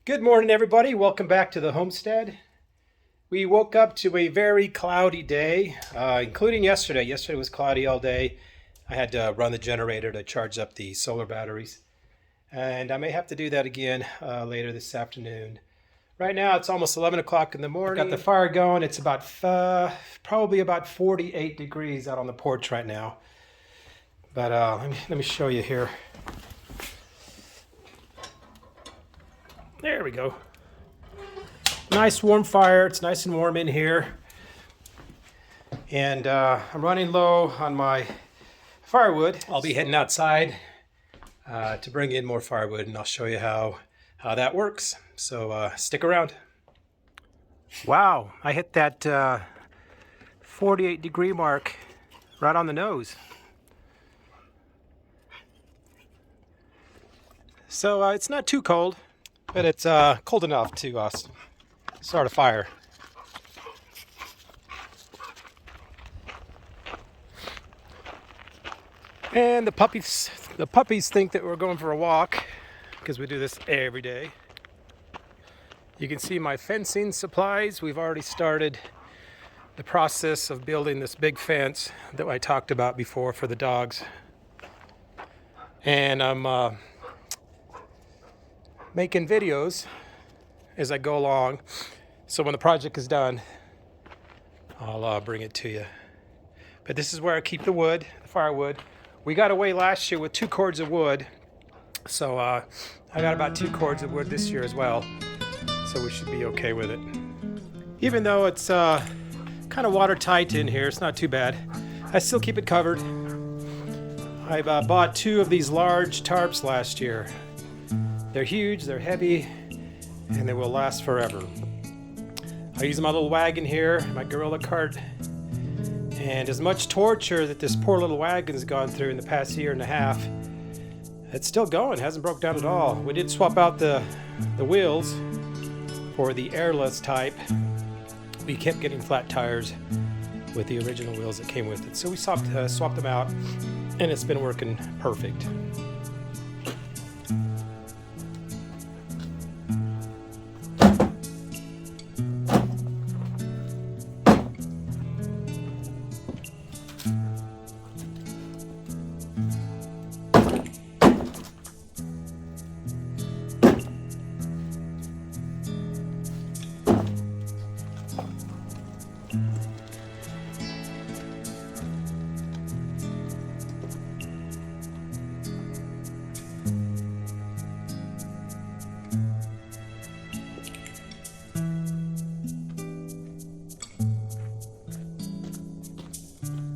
Good morning, everybody. Welcome back to the homestead. We woke up to a very cloudy day, including yesterday. Yesterday was cloudy all day. I had to run the generator to charge up the solar batteries, and I may have to do that again later this afternoon. Right now, it's almost 11 o'clock in the morning. Got the fire going. It's about probably about 48 degrees out on the porch right now. But let me show you here. There we go. Nice warm fire. It's nice and warm in here. And I'm running low on my firewood. I'll be heading outside to bring in more firewood, and I'll show you how that works. So stick around. Wow, I hit that 48 degree mark right on the nose. So it's not too cold, but it's cold enough to start a fire. And the puppies think that we're going for a walk because we do this every day. You can see my fencing supplies. We've already started the process of building this big fence that I talked about before for the dogs. And I'm making videos as I go along, so when the project is done, I'll bring it to you. But this is where I keep the wood, the firewood. We got away last year with 2 cords of wood, so I got about 2 cords of wood this year as well, so we should be okay with it. Even though it's kind of watertight in here, it's not too bad. I still keep it covered. I've bought 2 of these large tarps last year. They're huge, they're heavy, and they will last forever. I use my little wagon here, my gorilla cart, and as much torture that this poor little wagon's gone through in the past year and a half, it's still going, hasn't broke down at all. We did swap out the wheels for the airless type. We kept getting flat tires with the original wheels that came with it, so we swapped them out, and it's been working perfect.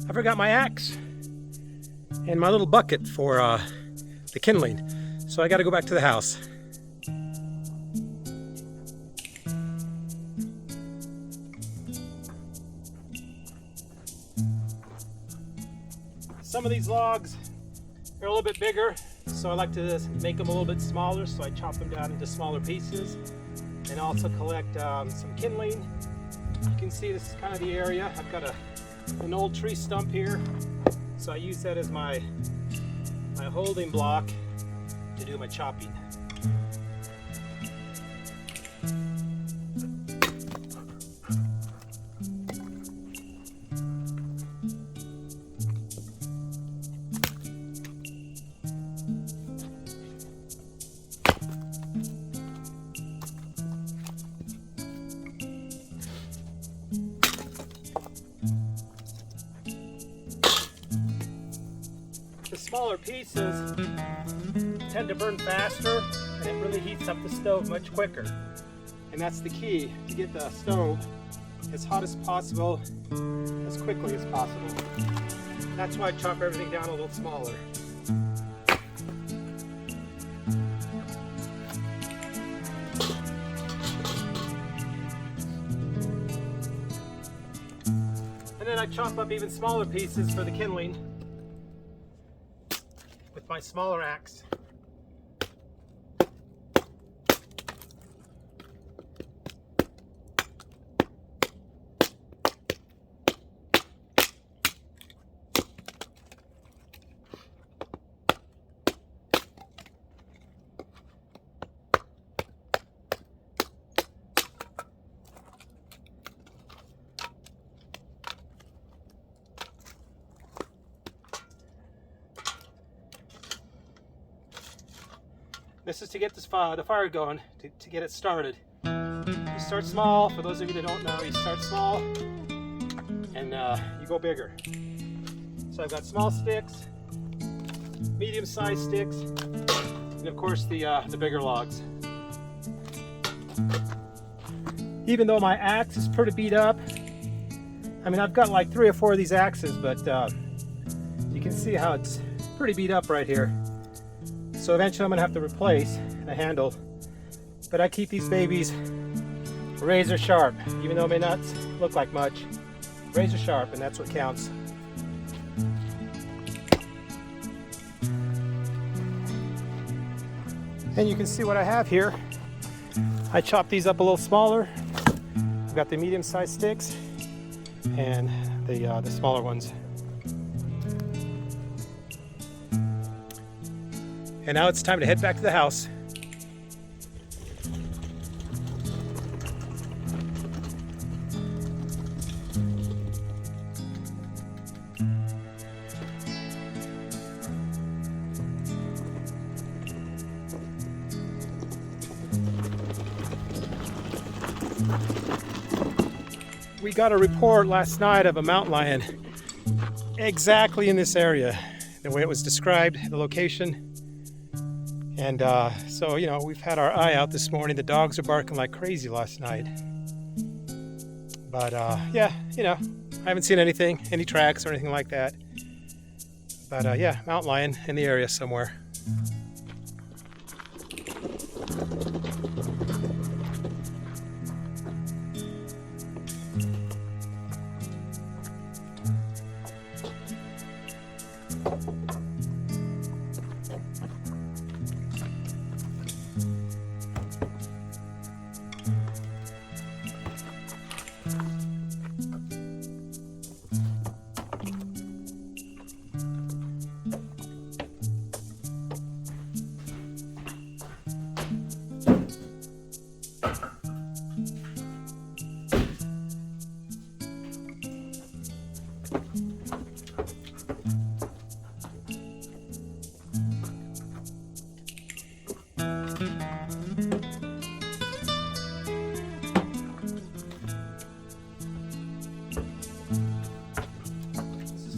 I forgot my axe and my little bucket for the kindling, so I got to go back to the house. Some of these logs are a little bit bigger, so I like to make them a little bit smaller, so I chop them down into smaller pieces and also collect some kindling. You can see this is kind of the area. I've got an old tree stump here, so I use that as my holding block to do my chopping. The smaller pieces tend to burn faster, and it really heats up the stove much quicker. And that's the key, to get the stove as hot as possible, as quickly as possible. That's why I chop everything down a little smaller. And then I chop up even smaller pieces for the kindling with my smaller axe. This is to get the fire going, to get it started. You start small. For those of you that don't know, you start small and you go bigger. So I've got small sticks, medium-sized sticks, and of course the bigger logs. Even though my axe is pretty beat up, I mean, I've got like 3 or 4 of these axes, but you can see how it's pretty beat up right here. So eventually I'm gonna have to replace the handle. But I keep these babies razor sharp, even though it may not look like much. Razor sharp, and that's what counts. And you can see what I have here. I chopped these up a little smaller. I've got the medium-sized sticks and the smaller ones. And now it's time to head back to the house. We got a report last night of a mountain lion exactly in this area, the way it was described, the location. And so, you know, we've had our eye out this morning. The dogs are barking like crazy last night. But yeah, you know, I haven't seen anything, any tracks or anything like that. But yeah, mountain lion in the area somewhere.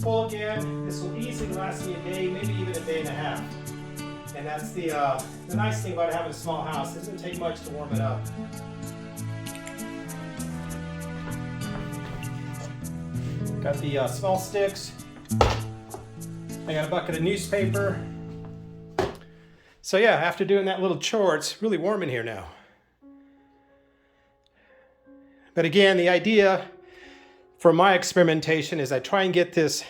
Full again. This will easily last me a day, maybe even a day and a half. And that's the nice thing about having a small house. It doesn't take much to warm it up. Got the small sticks. I got a bucket of newspaper. So yeah, after doing that little chore, it's really warm in here now. But again, the idea for my experimentation is I try and get this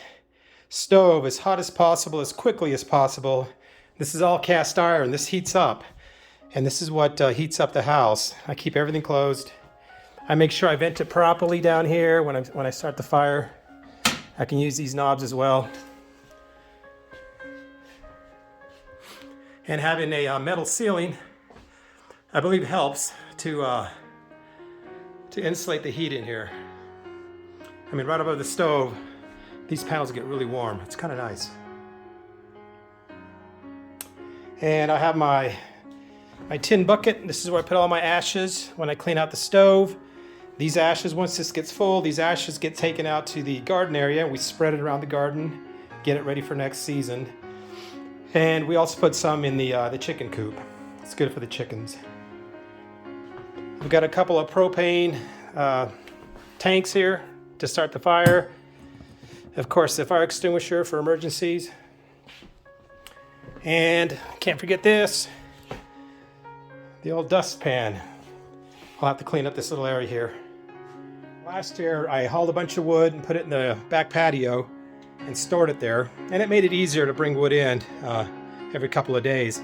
stove as hot as possible, as quickly as possible. This is all cast iron. This heats up. And this is what heats up the house. I keep everything closed. I make sure I vent it properly down here when I start the fire. I can use these knobs as well. And having a metal ceiling, I believe, helps to insulate the heat in here. I mean, right above the stove, these panels get really warm. It's kind of nice. And I have my tin bucket. This is where I put all my ashes when I clean out the stove. These ashes, once this gets full, these ashes get taken out to the garden area. We spread it around the garden, get it ready for next season. And we also put some in the chicken coop. It's good for the chickens. We've got a couple of propane tanks here to start the fire. Of course, the fire extinguisher for emergencies. And can't forget this, the old dustpan. I'll have to clean up this little area here. Last year, I hauled a bunch of wood and put it in the back patio and stored it there. And it made it easier to bring wood in every couple of days.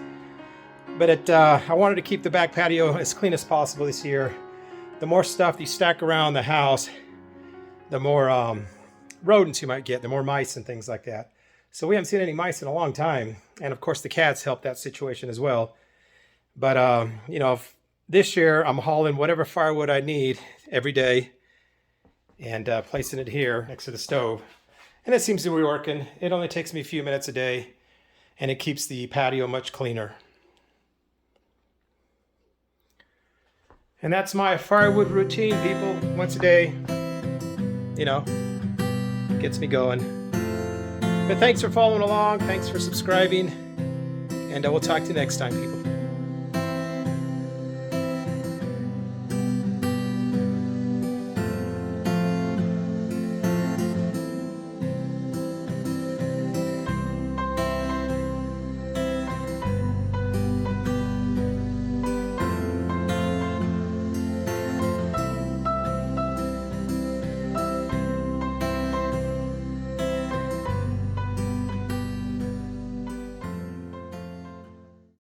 But I wanted to keep the back patio as clean as possible this year. The more stuff you stack around the house, the more rodents you might get, the more mice and things like that. So we haven't seen any mice in a long time. And of course the cats help that situation as well. But you know, this year I'm hauling whatever firewood I need every day and placing it here next to the stove. And it seems to be working. It only takes me a few minutes a day and it keeps the patio much cleaner. And that's my firewood routine, people. Once a day, you know, gets me going. But thanks for following along. Thanks for subscribing. And we'll talk to you next time, people.